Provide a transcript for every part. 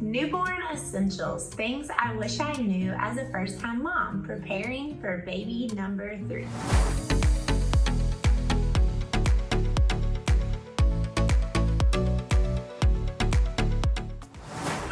Newborn essentials, things I wish I knew as a first-time mom, preparing for baby number 3.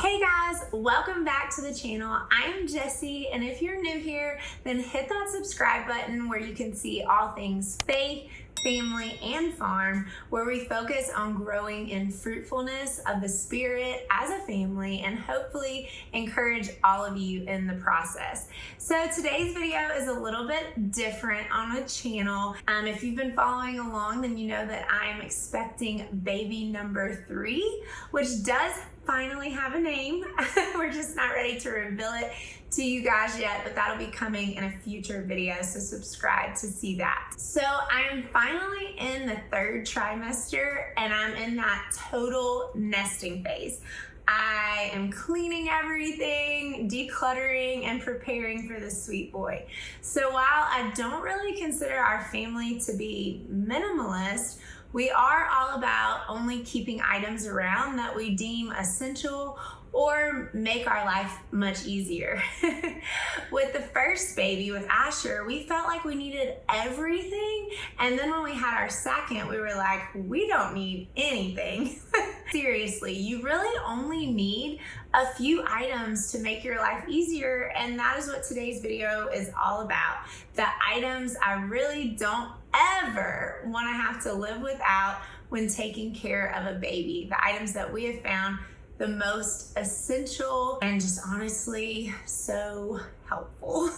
Hey guys, welcome back to the channel. I am Jessie, and if you're new here, then hit that subscribe button where you can see all things faith, family, and farm, where we focus on growing in fruitfulness of the spirit as a family and hopefully encourage all of you in the process. So today's video is a little bit different on the channel. If you've been following along, then you know that I am expecting baby number 3, which does finally have a name. We're just not ready to reveal it to you guys yet, but that'll be coming in a future video, so subscribe to see that. So I am finally in the 3rd trimester and I'm in that total nesting phase. I am cleaning everything, decluttering, and preparing for this sweet boy. So while I don't really consider our family to be minimalist, we are all about only keeping items around that we deem essential or make our life much easier. With the first baby, with Asher, we felt like we needed everything. And then when we had our second, we were like, we don't need anything. Seriously, you really only need a few items to make your life easier. And that is what today's video is all about. The items I really don't ever want to have to live without when taking care of a baby. The items that we have found the most essential and just honestly so helpful.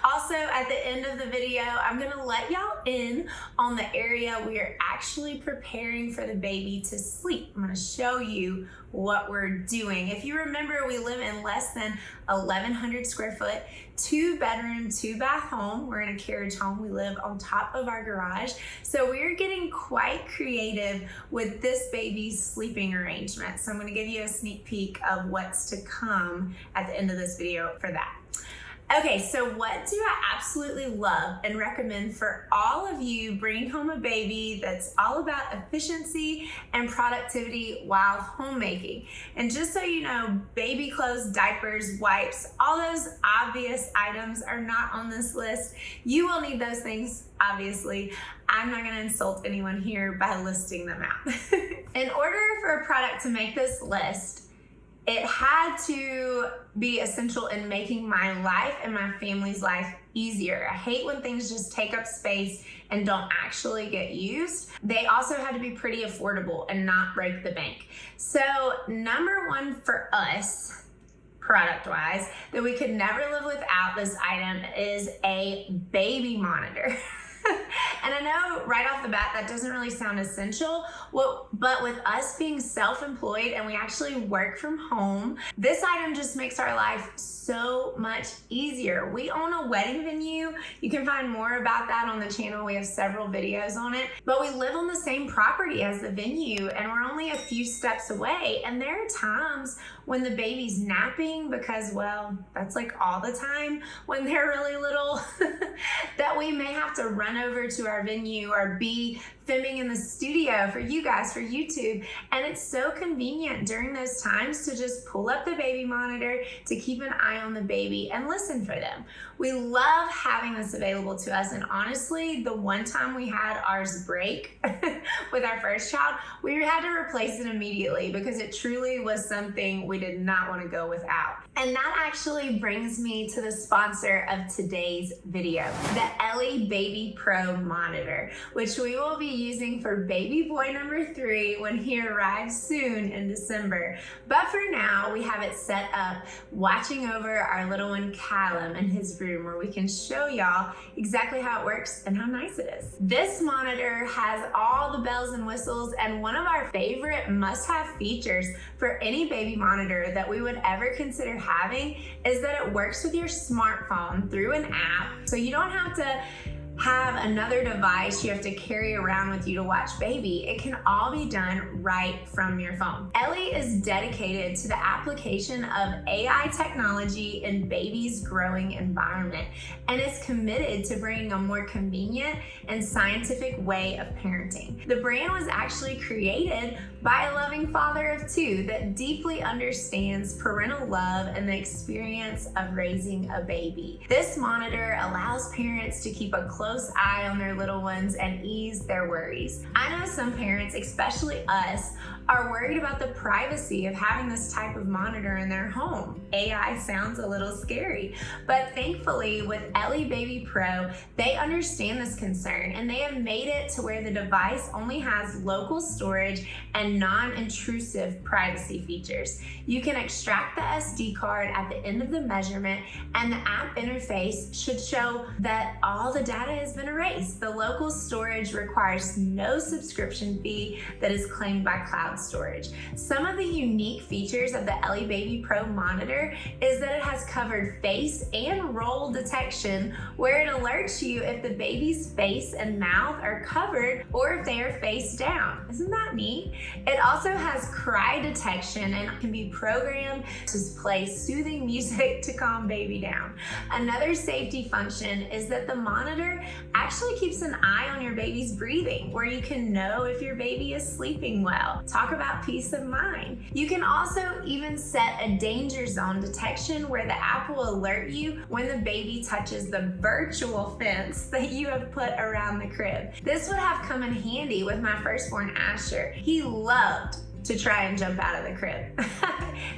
Also, at the end of the video, I'm gonna let y'all in on the area we are actually preparing for the baby to sleep. I'm gonna show you what we're doing. If you remember, we live in less than 1,100 square foot, 2-bedroom, 2-bath home. We're in a carriage home. We live on top of our garage. So we're getting quite creative with this baby's sleeping arrangement. So I'm gonna give you a sneak peek of what's to come at the end of this video for that. Okay, so what do I absolutely love and recommend for all of you bringing home a baby that's all about efficiency and productivity while homemaking? And just so you know, baby clothes, diapers, wipes, all those obvious items are not on this list. You will need those things, obviously. I'm not gonna insult anyone here by listing them out. In order for a product to make this list, it had to be essential in making my life and my family's life easier. I hate when things just take up space and don't actually get used. They also had to be pretty affordable and not break the bank. So number 1 for us, product-wise, that we could never live without this item is a baby monitor. And I know right off the bat that doesn't really sound essential, but with us being self-employed and we actually work from home, this item just makes our life so much easier. We own a wedding venue. You can find more about that on the channel. We have several videos on it, but we live on the same property as the venue and we're only a few steps away. And there are times when the baby's napping, because well, that's like all the time when they're really little, that we may have to run over to our venue or be filming in the studio for you guys, for YouTube. And it's so convenient during those times to just pull up the baby monitor to keep an eye on the baby and listen for them. We love having this available to us. And honestly, the one time we had ours break with our first child, we had to replace it immediately because it truly was something we did not want to go without. And that actually brings me to the sponsor of today's video, the Ellie Baby Pro monitor, which we will be using for baby boy number 3 when he arrives soon in December. But for now, we have it set up watching over our little one Callum in his room, where we can show y'all exactly how it works and how nice it is. This monitor has all the bells and whistles, and one of our favorite must-have features for any baby monitor that we would ever consider having is that it works with your smartphone through an app. So you don't have to have another device you have to carry around with you to watch baby. It can all be done right from your phone. Ellie is dedicated to the application of AI technology in baby's growing environment and is committed to bringing a more convenient and scientific way of parenting. The brand was actually created by a loving father of two that deeply understands parental love and the experience of raising a baby. This monitor allows parents to keep a close eye on their little ones and ease their worries. I know some parents, especially us, are worried about the privacy of having this type of monitor in their home. AI sounds a little scary, but thankfully with Ellie Baby Pro, they understand this concern and they have made it to where the device only has local storage and non-intrusive privacy features. You can extract the SD card at the end of the measurement and the app interface should show that all the data has been erased. The local storage requires no subscription fee that is claimed by cloud storage. Some of the unique features of the Ellie Baby Pro monitor is that it has covered face and roll detection where it alerts you if the baby's face and mouth are covered or if they are face down. Isn't that neat? It also has cry detection and can be programmed to play soothing music to calm baby down. Another safety function is that the monitor actually keeps an eye on your baby's breathing where you can know if your baby is sleeping well. Talk about peace of mind. You can also even set a danger zone detection where the app will alert you when the baby touches the virtual fence that you have put around the crib. This would have come in handy with my firstborn Asher. He loved to try and jump out of the crib.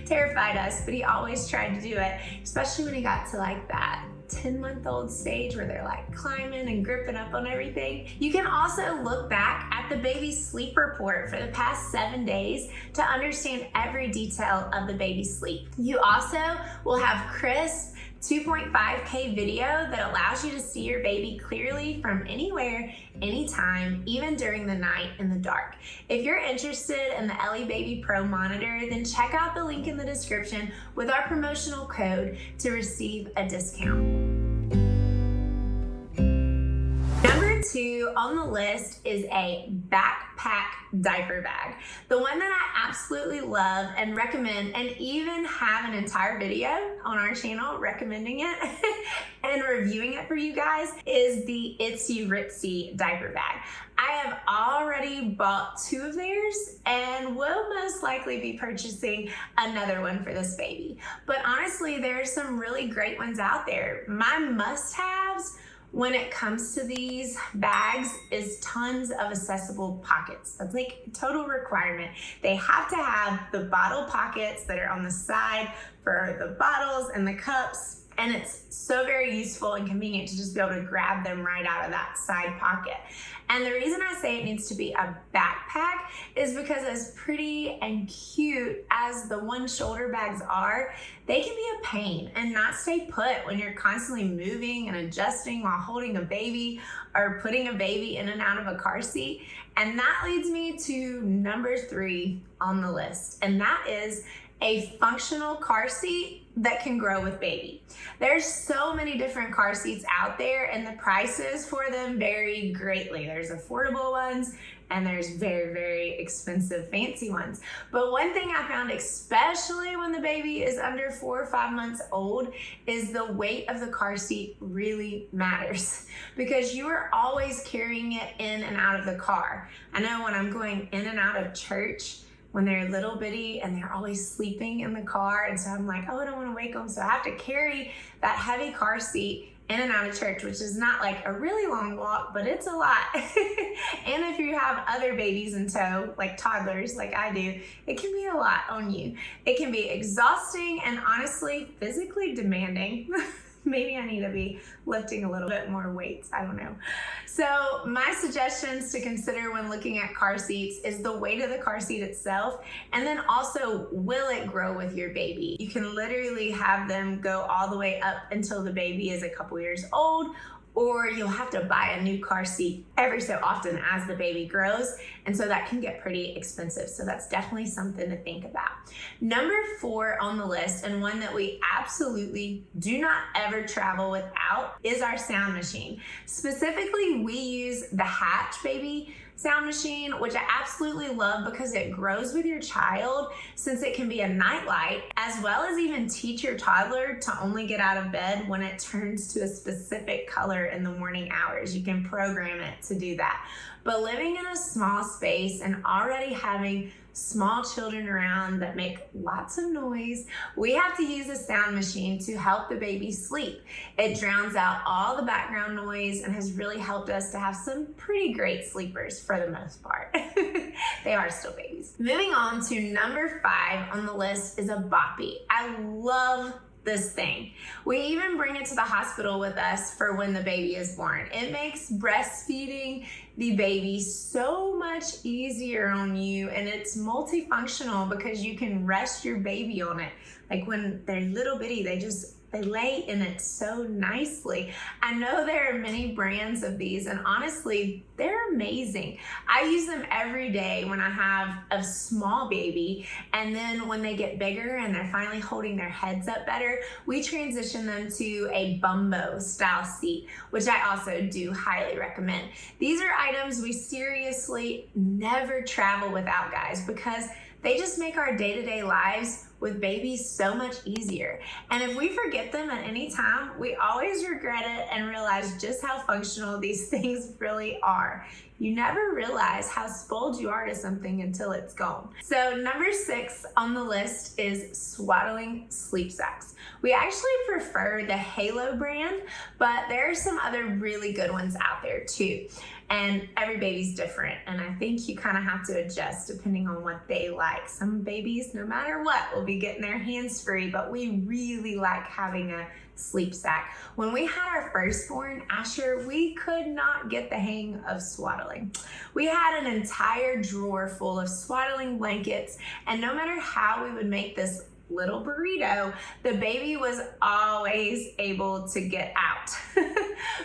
Terrified us, but he always tried to do it, especially when he got to like that 10-month-old stage where they're like climbing and gripping up on everything. You can also look back at the baby's sleep report for the past 7 days to understand every detail of the baby's sleep. You also will have crisp 2.5K video that allows you to see your baby clearly from anywhere, anytime, even during the night in the dark. If you're interested in the Ellie Baby Pro monitor, then check out the link in the description with our promotional code to receive a discount. Number 2 on the list is a backpack diaper bag. The one that I absolutely love and recommend, and even have an entire video on our channel recommending it and reviewing it for you guys, is the Itsy Ritsy diaper bag. I have already bought 2 of theirs and will most likely be purchasing another one for this baby. But honestly, there are some really great ones out there. My must-haves when it comes to these bags is tons of accessible pockets. That's like a total requirement. They have to have the bottle pockets that are on the side for the bottles and the cups. And it's so very useful and convenient to just be able to grab them right out of that side pocket. And the reason I say it needs to be a backpack is because as pretty and cute as the one shoulder bags are, they can be a pain and not stay put when you're constantly moving and adjusting while holding a baby or putting a baby in and out of a car seat. And that leads me to number 3 on the list, and that is a functional car seat that can grow with baby. There's so many different car seats out there and the prices for them vary greatly. There's affordable ones and there's very, very expensive fancy ones. But one thing I found, especially when the baby is under 4 or 5 months old, is the weight of the car seat really matters because you are always carrying it in and out of the car. I know when I'm going in and out of church, when they're little bitty and they're always sleeping in the car. And so I'm like, oh, I don't want to wake them. So I have to carry that heavy car seat in and out of church, which is not like a really long walk, but it's a lot. And if you have other babies in tow, like toddlers, like I do, it can be a lot on you. It can be exhausting and honestly, physically demanding. Maybe I need to be lifting a little bit more weights. I don't know. So my suggestions to consider when looking at car seats is the weight of the car seat itself, and then also, will it grow with your baby? You can literally have them go all the way up until the baby is a couple years old, or you'll have to buy a new car seat every so often as the baby grows. And so that can get pretty expensive. So that's definitely something to think about. Number 4 on the list, and one that we absolutely do not ever travel without, is our sound machine. Specifically, we use the Hatch Baby sound machine, which I absolutely love because it grows with your child, since it can be a nightlight, as well as even teach your toddler to only get out of bed when it turns to a specific color in the morning hours. You can program it to do that. But living in a small space and already having small children around that make lots of noise, we have to use a sound machine to help the baby sleep. It drowns out all the background noise and has really helped us to have some pretty great sleepers for the most part. They are still babies. Moving on to number 5 on the list is a Boppy. I love this thing. We even bring it to the hospital with us for when the baby is born. It makes breastfeeding the baby so much easier on you, and it's multifunctional because you can rest your baby on it. Like when they're little bitty, they lay in it so nicely. I know there are many brands of these, and honestly, they're amazing. I use them every day when I have a small baby, and then when they get bigger and they're finally holding their heads up better, we transition them to a Bumbo style seat, which I also do highly recommend. These are items we seriously never travel without, guys, because they just make our day-to-day lives with babies so much easier. And if we forget them at any time, we always regret it and realize just how functional these things really are. You never realize how spoiled you are to something until it's gone. So number 6 on the list is swaddling sleep sacks. We actually prefer the Halo brand, but there are some other really good ones out there too. And every baby's different, and I think you kind of have to adjust depending on what they like. Some babies, no matter what, will be getting their hands free, but we really like having a sleep sack. When we had our firstborn, Asher, we could not get the hang of swaddling. We had an entire drawer full of swaddling blankets, and no matter how we would make this little burrito, the baby was always able to get out.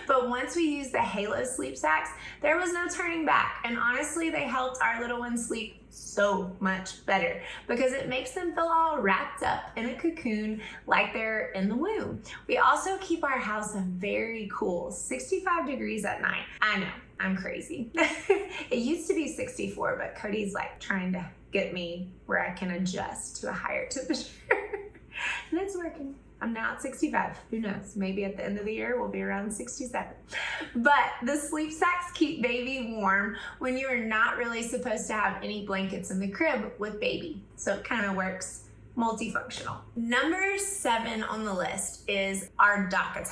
But once we used the Halo sleep sacks, there was no turning back. And honestly, they helped our little ones sleep so much better because it makes them feel all wrapped up in a cocoon like they're in the womb. We also keep our house very cool, 65 degrees at night. I know, I'm crazy. It used to be 64, but Cody's like trying to get me where I can adjust to a higher temperature. And it's working. I'm now at 65. Who knows? Maybe at the end of the year, we'll be around 67. But the sleep sacks keep baby warm when you are not really supposed to have any blankets in the crib with baby. So it kind of works multifunctional. Number 7 on the list is our Dockit.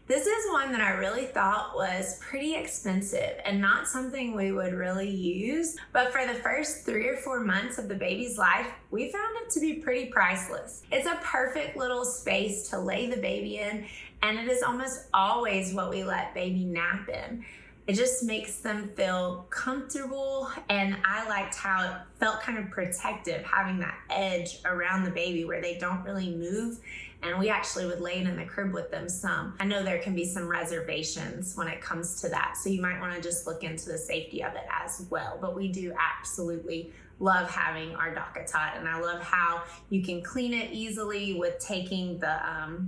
This is one that I really thought was pretty expensive and not something we would really use. But for the first 3 or 4 months of the baby's life, we found it to be pretty priceless. It's a perfect little space to lay the baby in, and it is almost always what we let baby nap in. It just makes them feel comfortable, and I liked how it felt kind of protective, having that edge around the baby where they don't really move. And we actually would lay it in the crib with them some. I know there can be some reservations when it comes to that, so you might want to just look into the safety of it as well. But we do absolutely love having our Dockit, and I love how you can clean it easily with taking the,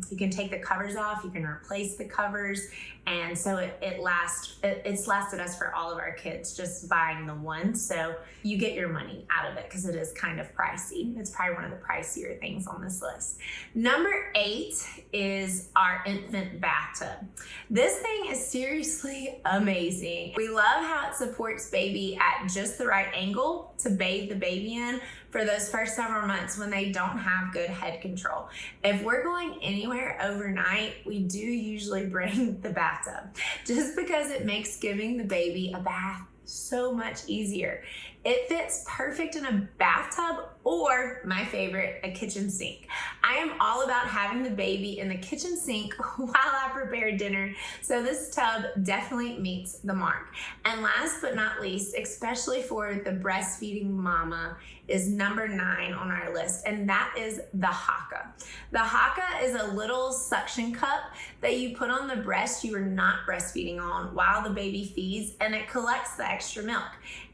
you can take the covers off, you can replace the covers, and so it's lasted us for all of our kids just buying the one, so you get your money out of it because it is kind of pricey. It's probably one of the pricier things on this list. Number 8 is our infant bathtub. This thing is seriously amazing. We love how it supports baby at just the right angle to bathe the baby in for those first several months when they don't have good head control. If we're going anywhere overnight, we do usually bring the bathtub just because it makes giving the baby a bath so much easier. It fits perfect in a bathtub or, my favorite, a kitchen sink. I I am all about having the baby in the kitchen sink while I prepare dinner, so this tub definitely meets the mark. And last but not least, especially for the breastfeeding mama, is number 9 on our list, and that is the Hakka. The Hakka is a little suction cup that you put on the breast you are not breastfeeding on while the baby feeds, and it collects the extra milk.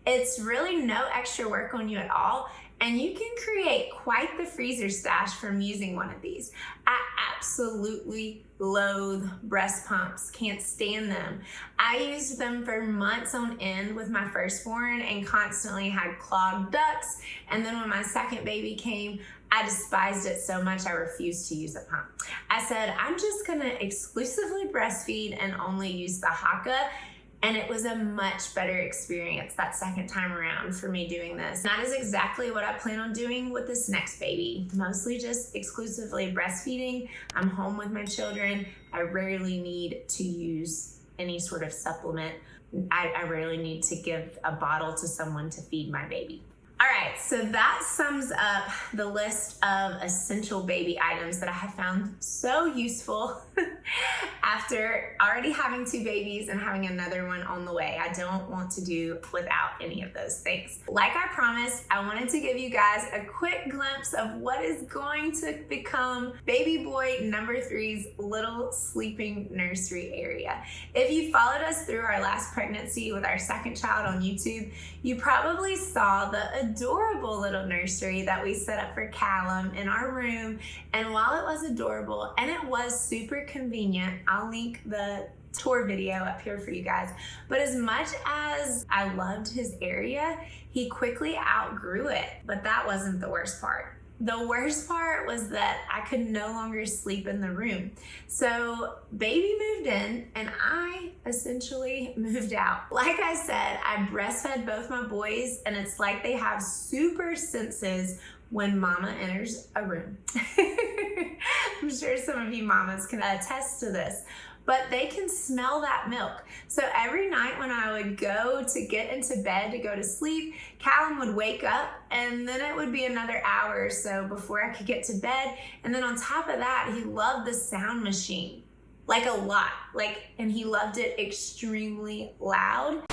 It's really no extra work on you at all, and you can create quite the freezer stash from using one of these. I absolutely loathe breast pumps, can't stand them. I used them for months on end with my firstborn and constantly had clogged ducts. And then when my second baby came, I despised it so much I refused to use a pump. I said, I'm just gonna exclusively breastfeed and only use the Hakka. And it was a much better experience that second time around for me doing this. That is exactly what I plan on doing with this next baby. Mostly just exclusively breastfeeding. I'm home with my children. I rarely need to use any sort of supplement. I rarely need to give a bottle to someone to feed my baby. All right, so that sums up the list of essential baby items that I have found so useful after already having 2 babies and having another one on the way. I don't want to do without any of those things. Like I promised, I wanted to give you guys a quick glimpse of what is going to become baby boy number 3's little sleeping nursery area. If you followed us through our last pregnancy with our second child on YouTube, you probably saw the adorable little nursery that we set up for Callum in our room. And while it was adorable and it was super convenient, I'll link the tour video up here for you guys. But as much as I loved his area, he quickly outgrew it. But that wasn't the worst part. The worst part was that I could no longer sleep in the room. So baby moved in and I essentially moved out. Like I said, I breastfed both my boys and it's like they have super senses when mama enters a room. I'm sure some of you mamas can attest to this. But they can smell that milk. So every night when I would go to get into bed to go to sleep, Callum would wake up and then it would be another hour or so before I could get to bed. And then on top of that, he loved the sound machine, like a lot. And he loved it extremely loud.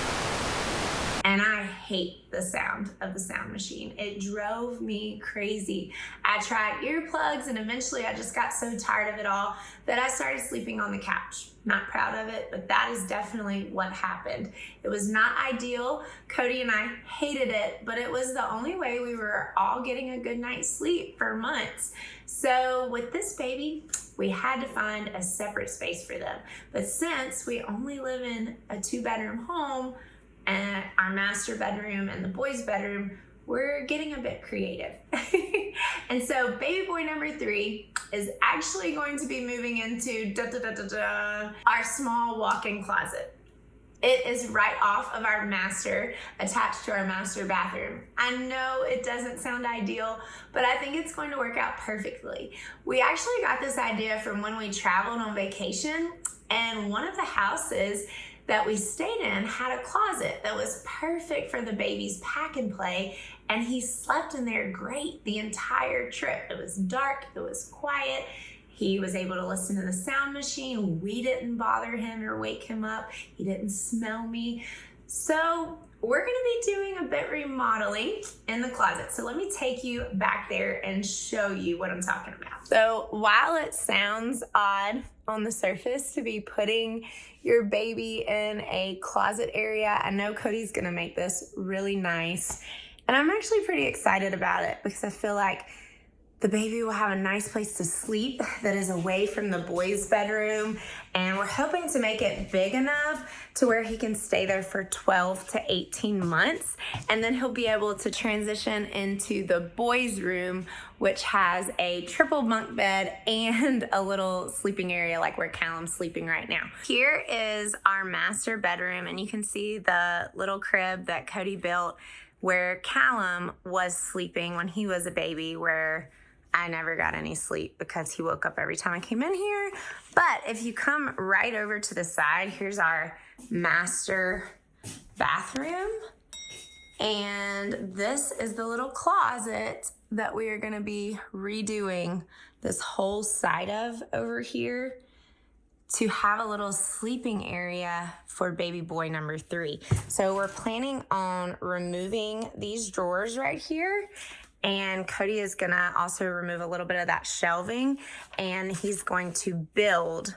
And I hate the sound of the sound machine. It drove me crazy. I tried earplugs and eventually I just got so tired of it all that I started sleeping on the couch. Not proud of it, but that is definitely what happened. It was not ideal. Cody and I hated it, but it was the only way we were all getting a good night's sleep for months. So with this baby, we had to find a separate space for them. But since we only live in a 2-bedroom home, and our master bedroom and the boys' bedroom, we're getting a bit creative. And so baby boy number 3 is actually going to be moving into our small walk-in closet. It is right off of our master, attached to our master bathroom. I know it doesn't sound ideal, but I think it's going to work out perfectly. We actually got this idea from when we traveled on vacation, and one of the houses that we stayed in had a closet that was perfect for the baby's pack and play, and he slept in there great the entire trip. It was dark, it was quiet. He was able to listen to the sound machine. We didn't bother him or wake him up. He didn't smell me. So we're gonna be doing a bit remodeling in the closet. So let me take you back there and show you what I'm talking about. So while it sounds odd on the surface to be putting your baby in a closet area, I know Cody's gonna make this really nice. And I'm actually pretty excited about it because I feel like the baby will have a nice place to sleep that is away from the boys' bedroom. And we're hoping to make it big enough to where he can stay there for 12 to 18 months. And then he'll be able to transition into the boys' room, which has a triple bunk bed and a little sleeping area like where Callum's sleeping right now. Here is our master bedroom, and you can see the little crib that Cody built where Callum was sleeping when he was a baby, where I never got any sleep because he woke up every time I came in here. But if you come right over to the side, here's our master bathroom. And this is the little closet that we are gonna be redoing this whole side of over here to have a little sleeping area for baby boy number 3. So we're planning on removing these drawers right here, and Cody is gonna also remove a little bit of that shelving, and he's going to build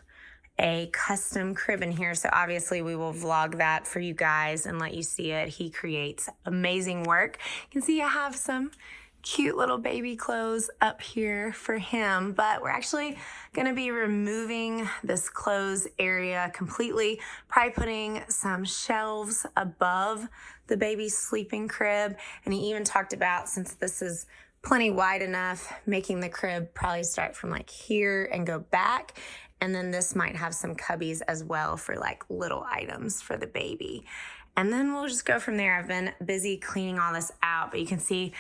a custom crib in here. So obviously we will vlog that for you guys and let you see it. He creates amazing work. You can see I have some cute little baby clothes up here for him, but we're actually gonna be removing this clothes area completely, probably putting some shelves above the baby's sleeping crib. And he even talked about, since this is plenty wide enough, making the crib probably start from like here and go back. And then this might have some cubbies as well for like little items for the baby. And then we'll just go from there. I've been busy cleaning all this out, but you can see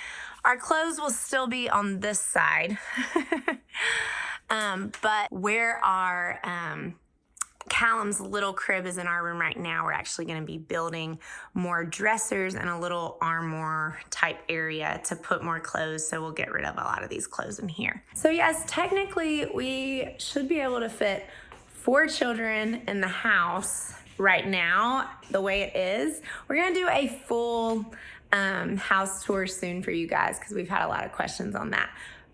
our clothes will still be on this side. But where our Callum's little crib is in our room right now, we're actually gonna be building more dressers and a little armoire type area to put more clothes. So we'll get rid of a lot of these clothes in here. So yes, technically we should be able to fit 4 children in the house right now, the way it is. We're gonna do a full house tour soon for you guys because we've had a lot of questions on that.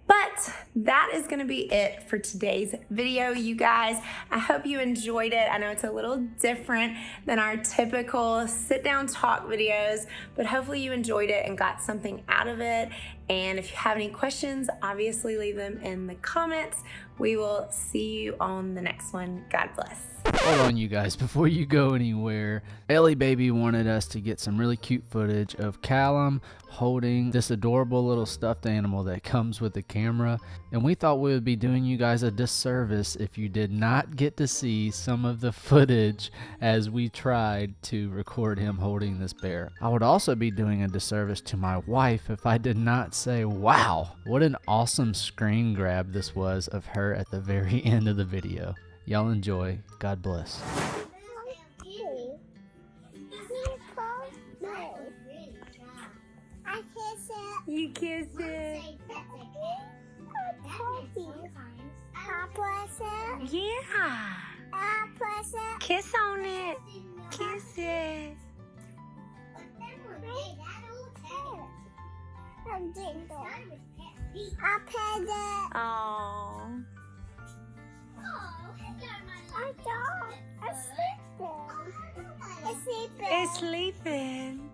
But that is gonna be it for today's video, you guys. I hope you enjoyed it. I know it's a little different than our typical sit down talk videos, but hopefully you enjoyed it and got something out of it. And if you have any questions, obviously leave them in the comments. We will see you on the next one. God bless. Hold on, you guys, before you go anywhere, Ellie baby wanted us to get some really cute footage of Callum holding this adorable little stuffed animal that comes with the camera, and we thought we would be doing you guys a disservice if you did not get to see some of the footage as we tried to record him holding this bear. I would also be doing a disservice to my wife if I did not say, wow, what an awesome screen grab this was of her at the very end of the video. Y'all enjoy. God bless. You kiss it. Yeah. Kiss on it. Kiss it. Oh. It's sleeping.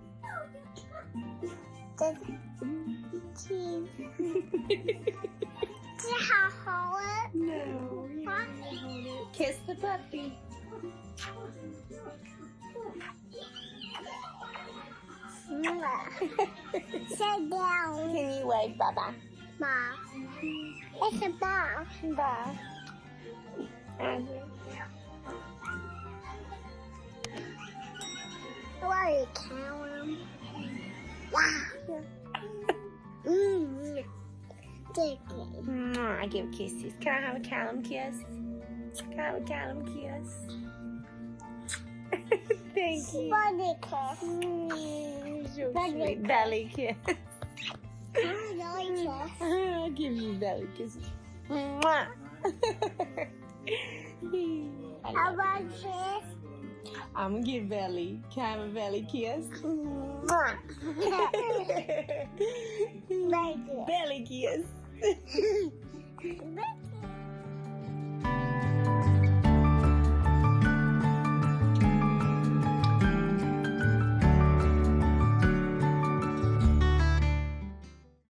No. Kiss the puppy. Sit down. Can you wave bye-bye? Bye. It's a ball. Bye. Where are you, Callum? Wow. I give kisses. Can I have a Callum kiss? Can I have a Callum kiss? Thank you. Body kiss. So sweet. Belly kiss. Belly kiss. I'll give you belly kisses. Mwah. How about kiss? I'm gonna give belly. Can I have a belly kiss? Belly kiss. Belly kiss.